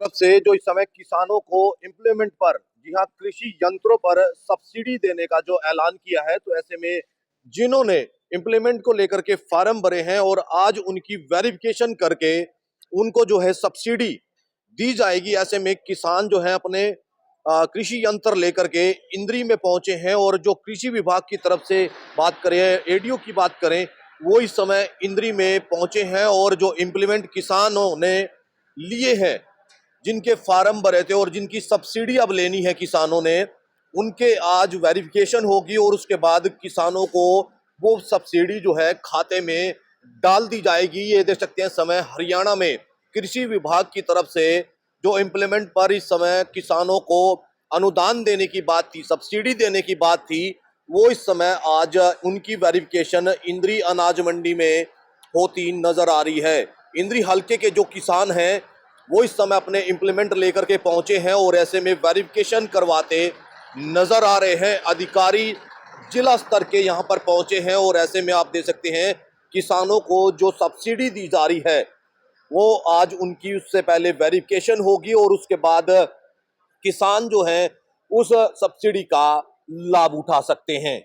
तरफ से जो इस समय किसानों को इम्प्लीमेंट पर, जी हाँ, कृषि यंत्रों पर सब्सिडी देने का जो ऐलान किया है, तो ऐसे में जिन्होंने इम्प्लीमेंट को लेकर के फार्म भरे हैं और आज उनकी वेरिफिकेशन करके उनको जो है सब्सिडी दी जाएगी। ऐसे में किसान जो है अपने कृषि यंत्र लेकर के इंद्री में पहुंचे हैं और जो कृषि विभाग की तरफ से बात करें, एडीओ की बात करें, वो इस समय इंद्री में पहुंचे हैं और जो इम्प्लीमेंट किसानों ने लिए हैं, जिनके फार्म भरे थे और जिनकी सब्सिडी अब लेनी है किसानों ने, उनके आज वेरिफिकेशन होगी और उसके बाद किसानों को वो सब्सिडी जो है खाते में डाल दी जाएगी। ये देख सकते हैं समय हरियाणा में कृषि विभाग की तरफ से जो इम्प्लीमेंट पर इस समय किसानों को अनुदान देने की बात थी, सब्सिडी देने की बात थी, वो इस समय आज उनकी वेरिफिकेशन इंद्री अनाज मंडी में होती नजर आ रही है। इंद्री हल्के के जो किसान हैं वो इस समय अपने इम्प्लीमेंट लेकर के पहुंचे हैं और ऐसे में वेरिफिकेशन करवाते नजर आ रहे हैं। अधिकारी जिला स्तर के यहां पर पहुंचे हैं और ऐसे में आप देख सकते हैं किसानों को जो सब्सिडी दी जा रही है वो आज उनकी उससे पहले वेरिफिकेशन होगी और उसके बाद किसान जो है उस सब्सिडी का लाभ उठा सकते हैं।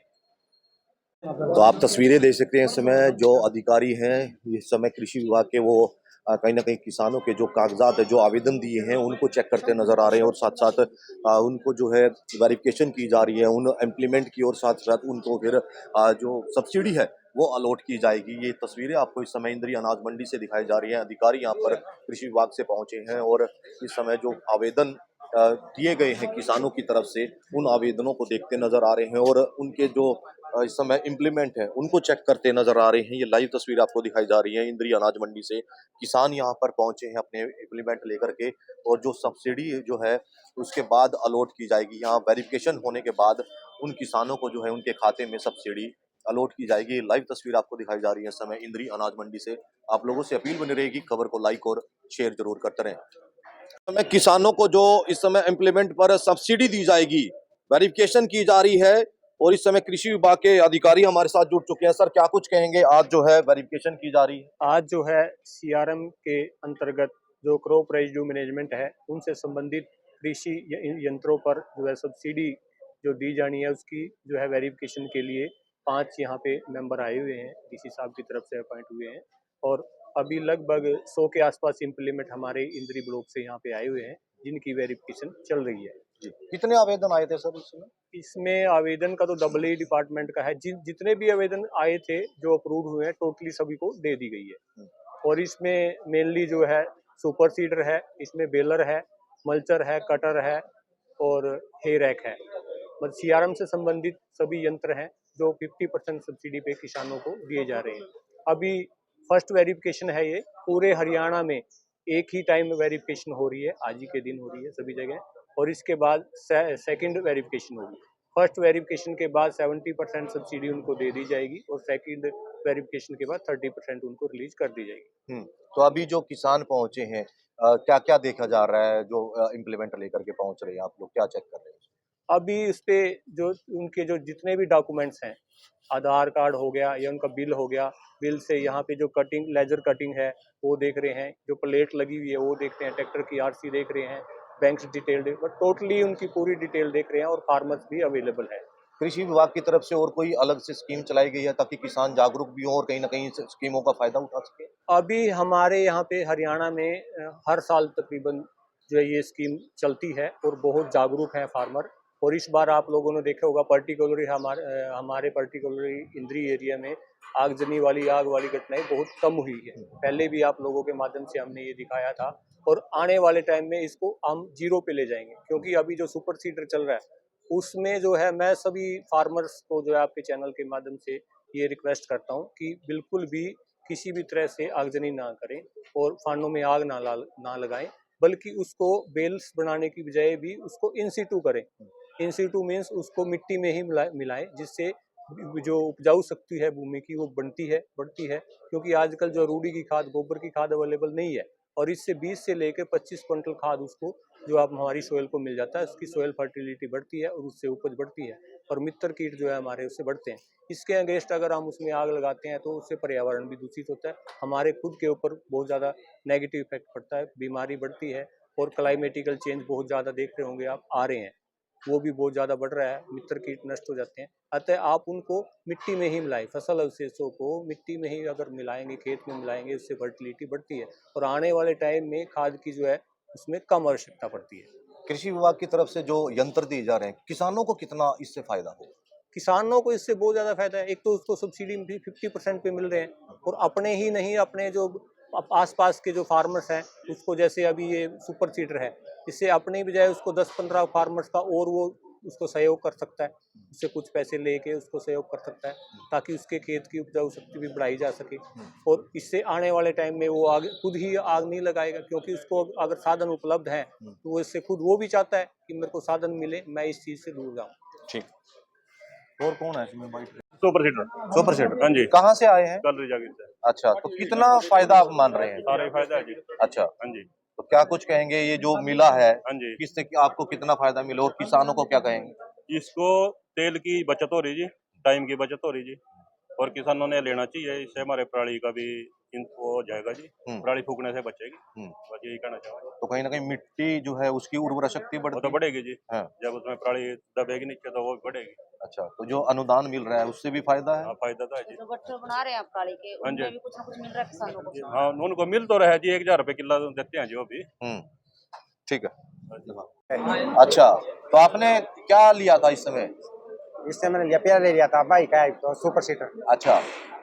तो आप तस्वीरें देख सकते हैं इस समय जो अधिकारी हैं इस समय कृषि विभाग के, वो कहीं ना कहीं किसानों के जो कागजात है, जो आवेदन दिए हैं, उनको चेक करते नजर आ रहे हैं और साथ साथ उनको जो है वेरिफिकेशन की जा रही है उन इम्प्लीमेंट की, और साथ साथ उनको फिर जो सब्सिडी है वो अलॉट की जाएगी। ये तस्वीरें आपको इस समय इंद्री अनाज मंडी से दिखाई जा रही हैं। अधिकारी यहाँ पर कृषि विभाग से पहुंचे हैं और इस समय जो आवेदन दिए गए हैं किसानों की तरफ से, उन आवेदनों को देखते नजर आ रहे हैं और उनके जो इस समय इम्प्लीमेंट है उनको चेक करते नजर आ रहे हैं। ये लाइव तस्वीर आपको दिखाई जा रही है इंद्री अनाज मंडी से। किसान यहाँ पर पहुंचे हैं अपने इम्प्लीमेंट लेकर के और जो सब्सिडी जो है उसके बाद अलॉट की जाएगी। यहाँ वेरिफिकेशन होने के बाद उन किसानों को जो है उनके खाते में सब्सिडी अलॉट की जाएगी। लाइव तस्वीर आपको दिखाई जा रही है इस समय इंद्री अनाज मंडी से। आप लोगों से अपील बनी रहेगी, खबर को लाइक और शेयर जरूर करते रहें। समय किसानों को जो इस समय इम्प्लीमेंट पर सब्सिडी दी जाएगी, वेरिफिकेशन की जा रही है और इस समय कृषि विभाग के अधिकारी हमारे साथ जुड़ चुके हैं। सर, क्या कुछ कहेंगे? आज जो है वेरिफिकेशन की जा रही है। आज जो है सीआरएम के अंतर्गत जो क्रॉप रेजिड्यू मैनेजमेंट है उनसे संबंधित कृषि यंत्रों पर जो है सब्सिडी जो दी जानी है उसकी जो है वेरिफिकेशन के लिए 5 यहाँ पे मेंबर आए हुए हैं, डीसी साहब की तरफ से अपॉइंट हुए हैं और अभी लगभग 100 के आसपास इम्प्लीमेंट हमारे इंद्री ब्लॉक से यहाँ पे आए हुए हैं जिनकी वेरिफिकेशन चल रही है। जी, कितने आवेदन आए थे सर इसमें? इसमें आवेदन का तो डबल ही डिपार्टमेंट का है, जितने भी आवेदन आए थे जो अप्रूव हुए हैं टोटली सभी को दे दी गई है। और इसमें मेनली जो है सुपर सीडर है, इसमें बेलर है, मल्चर है, कटर है और हे रैक है। मतलब सीआरएम से संबंधित सभी यंत्र हैं जो 50% सब्सिडी पे किसानों को दिए जा रहे हैं। अभी फर्स्ट वेरिफिकेशन है, ये पूरे हरियाणा में एक ही टाइम वेरिफिकेशन हो रही है, आज ही के दिन हो रही है सभी जगह, और इसके बाद सेकंड वेरिफिकेशन होगी। फर्स्ट वेरिफिकेशन के बाद 70% सब्सिडी उनको दे दी जाएगी और सेकंड वेरिफिकेशन के बाद 30% उनको रिलीज कर दी जाएगी। तो अभी जो किसान पहुंचे हैं, क्या क्या देखा जा रहा है? जो इम्प्लीमेंट लेकर के पहुंच रहे हैं, आप लोग क्या चेक कर रहे हैं? अभी इस पे जो उनके जो जितने भी डॉक्यूमेंट्स हैं, आधार कार्ड हो गया या उनका बिल हो गया, बिल से यहाँ पे जो कटिंग लेजर कटिंग है वो देख रहे हैं, जो प्लेट लगी हुई है वो देख रहे हैं, ट्रैक्टर की आरसी देख रहे हैं, बैंक डिटेल बट टोटली उनकी पूरी डिटेल देख रहे हैं और फार्मर्स भी अवेलेबल है। कृषि विभाग की तरफ से और कोई अलग से स्कीम चलाई गई है ताकि किसान जागरूक भी हो और कहीं ना कहीं इस स्कीमों का फायदा उठा सके? अभी हमारे यहाँ पे हरियाणा में हर साल तकरीबन जो है ये स्कीम चलती है और बहुत जागरूक है फार्मर। और इस बार आप लोगों ने देखा होगा पर्टिकुलरली हमारे पर्टिकुलरली इंद्री एरिया में आग वाली घटनाएं बहुत कम हुई है। पहले भी आप लोगों के माध्यम से हमने ये दिखाया था और आने वाले टाइम में इसको हम 0 पे ले जाएंगे, क्योंकि अभी जो सुपर सीडर चल रहा है उसमें जो है मैं सभी फार्मर्स को जो है आपके चैनल के माध्यम से ये रिक्वेस्ट करता हूँ कि बिल्कुल भी किसी भी तरह से आगजनी ना करें और फांडों में आग ना लगाएं, बल्कि उसको बेल्स बनाने की बजाय भी उसको इन सीटू करें। इन सीटू मीन्स उसको मिट्टी में ही मिलाएं, जिससे जो उपजाऊ शक्ति है भूमि की वो बढ़ती है, क्योंकि आजकल जो रूढ़ी की खाद, गोबर की खाद अवेलेबल नहीं है और इससे 20 से लेकर 25 क्विंटल खाद उसको जो आप हमारी सोयल को मिल जाता है, उसकी सोयल फर्टिलिटी बढ़ती है और उससे उपज बढ़ती है और मित्र कीट जो है हमारे उससे बढ़ते हैं। इसके अगेंस्ट अगर हम उसमें आग लगाते हैं तो उससे पर्यावरण भी दूषित होता है, हमारे खुद के ऊपर बहुत ज़्यादा नेगेटिव इफेक्ट पड़ता है, बीमारी बढ़ती है और क्लाइमेटिकल चेंज बहुत ज़्यादा देख रहे होंगे आप, आ रहे हैं, वो भी बहुत ज़्यादा बढ़ रहा है, मित्र कीट नष्ट हो जाते हैं। अतः आप उनको मिट्टी में ही मिलाएं, फसल अवशेषों को मिट्टी में ही अगर मिलाएंगे, खेत में मिलाएंगे, उससे फर्टिलिटी बढ़ती है और आने वाले टाइम में खाद की जो है उसमें कम आवश्यकता पड़ती है। कृषि विभाग की तरफ से जो यंत्र दिए जा रहे हैं, किसानों को कितना इससे फायदा हो? किसानों को इससे बहुत ज़्यादा फायदा है। एक तो उसको सब्सिडी भी 50% पे मिल रहे हैं और अपने ही नहीं, अपने जो आसपास के जो फार्मर्स हैं उसको, जैसे अभी ये सुपर सीडर है, इससे अपने बजाय उसको 10-15 फार्मर्स का और वो उसको सहयोग कर सकता है, उससे कुछ पैसे लेके उसको सहयोग कर सकता है ताकि उसके खेत की उपजाऊ शक्ति भी बढ़ाई जा सके। और इससे आने वाले टाइम में वो आगे खुद ही आग नहीं लगाएगा, क्योंकि उसको अगर साधन उपलब्ध है तो वो इससे खुद वो भी चाहता है कि मेरे को साधन मिले, मैं इस चीज़ से दूर जाऊँ। ठीक। और कौन है इसमें भाई? Super seeder. Super seeder. हाँ जी, कहाँ से आए हैं? कल जाके से अच्छा, तो कितना फायदा आप मान रहे हैं? सारा ही फायदा है जी। अच्छा, हाँ जी, तो क्या कुछ कहेंगे ये जो मिला है, हाँ जी। किससे आपको कितना फायदा मिला और किसानों को क्या कहेंगे? इसको तेल की बचत हो रही जी, टाइम की बचत हो रही जी, और किसानों ने लेना चाहिए। इससे हमारे पराली का भी वो हो जाएगा जी, पराली फूकने से बचेगी। बस यही कहना चाहूँगा। तो कहीं ना कहीं मिट्टी जो है उसकी उर्वरा शक्ति वो बढ़ती तो है। बढ़ेगी जी, हाँ, जब उसमें पराली दबेगी नीचे तो वो भी बढ़ेगी। अच्छा, तो जो अनुदान मिल रहा है उससे भी फायदा है? हाँ, फायदा तो है जी। जो गट्ठर बना रहे हैं आप पराली के, हाँ जी। उनमें भी कुछ ना कुछ मिल रहा है किसानों को। हाँ, उनको मिल तो रहा है जी, 1000 रुपये किलो देते हैं जी वो भी। ठीक है। अच्छा, तो आपने क्या लिया था इस समय? इससे मैंने लिया, प्यार ले लिया था भाई का, तो सुपर सीटर। अच्छा,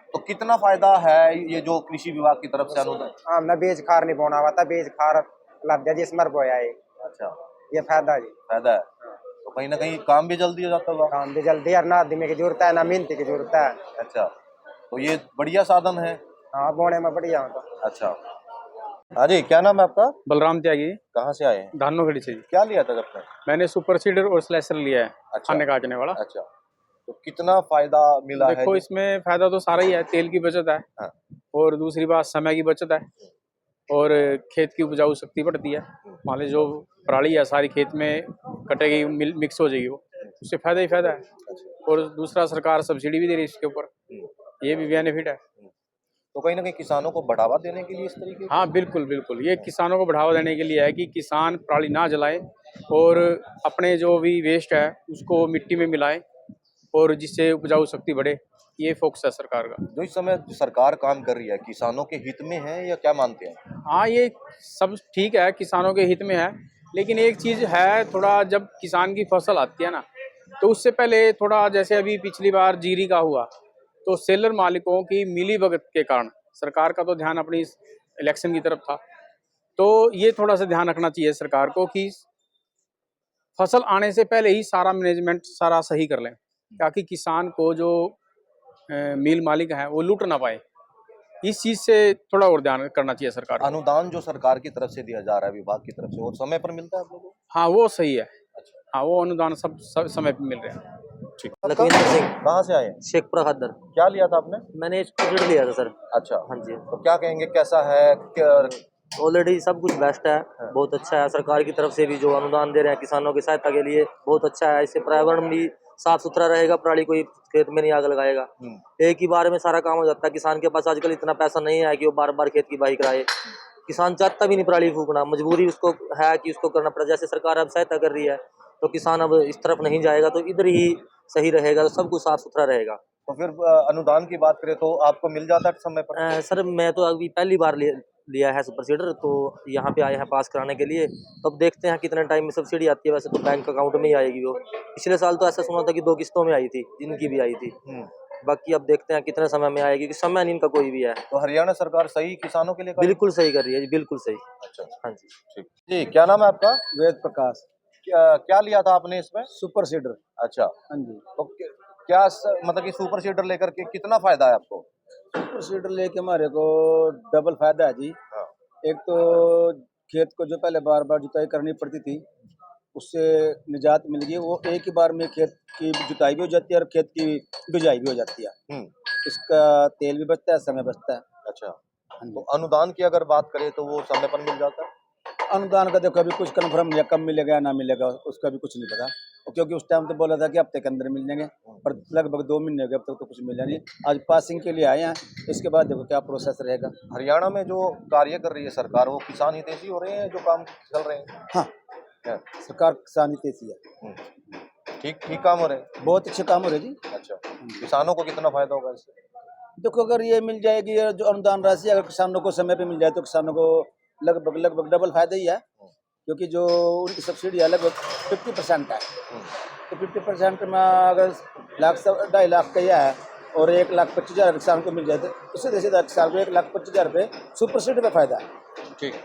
तो कितना फायदा है ये जो कृषि विभाग की तरफ से अनुदान? हाँ, मैं बीज खार नहीं बोना हुआ था, बीज खार लग गया जिस मर बोया है। अच्छा, ये फायदा जी। फायदा है। तो कहीं ना कहीं काम भी जल्दी हो जाता होगा। काम भी जल्दी, और ना आदमी की जरूरत है ना मेहनत की जरूरत है। अच्छा, तो ये बढ़िया साधन है। हाँ, बोने में बढ़िया हो तो। अच्छा, हाँ जी, क्या नाम है आपका? बलराम त्यागी, कहाँ से आए हैं? धानोखड़ी से जी। क्या लिया था आपने? मैंने सुपर सीडर और स्लैशर लिया है, अच्छा। खाने काटने वाला। अच्छा, तो कितना फायदा मिला है? देखो इसमें फायदा तो सारा ही है, तेल की बचत है हाँ। और दूसरी बात समय की बचत है और खेत की उपजाऊ शक्ति बढ़ती है। मान लीजिए जो पराली है सारी खेत में कटेगी, मिक्स हो जाएगी, वो उससे फायदा ही फायदा है। और दूसरा सरकार सब्सिडी भी दे रही है इसके ऊपर, ये भी बेनिफिट है। तो कहीं ना कहीं किसानों को बढ़ावा देने के लिए इस तरीके हाँ बिल्कुल बिल्कुल, ये किसानों को बढ़ावा देने के लिए है कि किसान पराली ना जलाएं और अपने जो भी वेस्ट है उसको मिट्टी में मिलाएं और जिससे उपजाऊ शक्ति बढ़े, ये फोकस है सरकार का। जो इस समय सरकार काम कर रही है किसानों के हित में है या क्या मानते हैं? हाँ ये सब ठीक है, किसानों के हित में है, लेकिन एक चीज़ है, थोड़ा जब किसान की फसल आती है ना तो उससे पहले थोड़ा, जैसे अभी पिछली बार जीरी का हुआ तो सेलर मालिकों की मिलीभगत के कारण सरकार का तो ध्यान अपनी इलेक्शन की तरफ था, तो ये थोड़ा सा ध्यान रखना चाहिए सरकार को कि फसल आने से पहले ही सारा मैनेजमेंट सारा सही कर लें ताकि किसान को जो मिल मालिक हैं वो लूट ना पाए। इस चीज़ से थोड़ा और ध्यान करना चाहिए सरकार को। अनुदान जो सरकार की तरफ से दिया जा रहा है विभाग की तरफ से, और समय पर मिलता है आप लोगों को? हाँ वो सही है। हाँ वो अनुदान सब समय पे मिल रहे हैं। ठीक। लखविंदर सिंह, कहाँ से आए हैं? शेखपुरा खद्दर। क्या लिया था आपने? मैंने स्कूटर लिया था सर। अच्छा, हाँ जी, तो क्या कहेंगे, कैसा है? ऑलरेडी सब कुछ बेस्ट है, बहुत अच्छा है। सरकार की तरफ से भी जो अनुदान दे रहे हैं किसानों की सहायता के लिए, बहुत अच्छा है। इससे पर्यावरण भी साफ सुथरा रहेगा, पराली कोई खेत में नहीं आग लगाएगा, एक ही बार में सारा काम हो जाता है। किसान के पास आजकल इतना पैसा नहीं है कि वो बार बार खेत की बाही कराए। किसान चाहता भी नहीं पराली फूकना, मजबूरी उसको है कि उसको करना पड़ा। जैसे सरकार अब सहायता कर रही है तो किसान अब इस तरफ नहीं जाएगा, तो इधर ही सही रहेगा, तो सब कुछ साफ सुथरा रहेगा। तो फिर अनुदान की बात करें तो आपको मिल जाता है समय पर? सर मैं तो अभी पहली बार लिया है सुपर सीडर, तो यहाँ पे आए हैं पास कराने के लिए। तो अब देखते हैं कितने टाइम में सब्सिडी आती है। वैसे तो बैंक अकाउंट में ही आएगी वो। पिछले साल तो ऐसा सुना था कि 2 किस्तों में आई थी, जिनकी भी आई थी। बाकी अब देखते हैं कितने समय में आएगी, क्योंकि समय नहीं इनका कोई भी है। तो हरियाणा सरकार सही किसानों के लिए कर रही है? बिल्कुल सही कर रही है जी, बिल्कुल सही। अच्छा, हाँ जी। ठीक जी। क्या नाम है आपका? वेद प्रकाश। क्या लिया था आपने इसमें? Super seeder. अच्छा, हाँ जी। तो क्या मतलब कि सुपर सीडर लेकर के कितना फायदा है आपको? सुपर सीडर लेके हमारे को डबल फायदा है जी। हाँ। एक तो खेत को जो पहले बार बार जुताई करनी पड़ती थी उससे निजात मिल गई। वो एक ही बार में खेत की जुताई भी हो जाती है और खेत की बिजाई भी हो जाती है। इसका तेल भी बचता है, समय बचता है। अच्छा, तो अनुदान की अगर बात करें तो वो समय पर मिल जाता है? अनुदान का देखो अभी कुछ कन्फर्म नहीं है, कब मिलेगा या ना मिलेगा उसका भी कुछ नहीं पता। क्योंकि उस टाइम तो बोला था कि हफ्ते के अंदर मिल जाएंगे, पर लगभग 2 महीने हो गए, अब तक तो कुछ मिला नहीं। आज पासिंग के लिए आए हैं, इसके बाद देखो क्या प्रोसेस रहेगा। हरियाणा में जो कार्य कर रही है सरकार, वो किसान हितैषी हो रहे हैं जो काम चल रहे हैं? हाँ, क्या? सरकार किसान हितैषी है, ठीक ठीक काम हो रहे हैं? बहुत अच्छे काम हो रहे जी। अच्छा, किसानों को कितना फायदा होगा इससे? देखो अगर ये मिल जाएगी, ये जो अनुदान राशि अगर किसानों को समय पे मिल जाए तो किसानों को लगभग डबल फायदा ही है, क्योंकि जो उनकी सब्सिडी है लगभग 50% है। तो 50% में अगर 2.5 लाख का यह है और 1,25,000 किसान को मिल जाए तो इससे सीधा किसान को 1,25,000 रुपये सुपर सीडी पे फायदा है। ठीक है।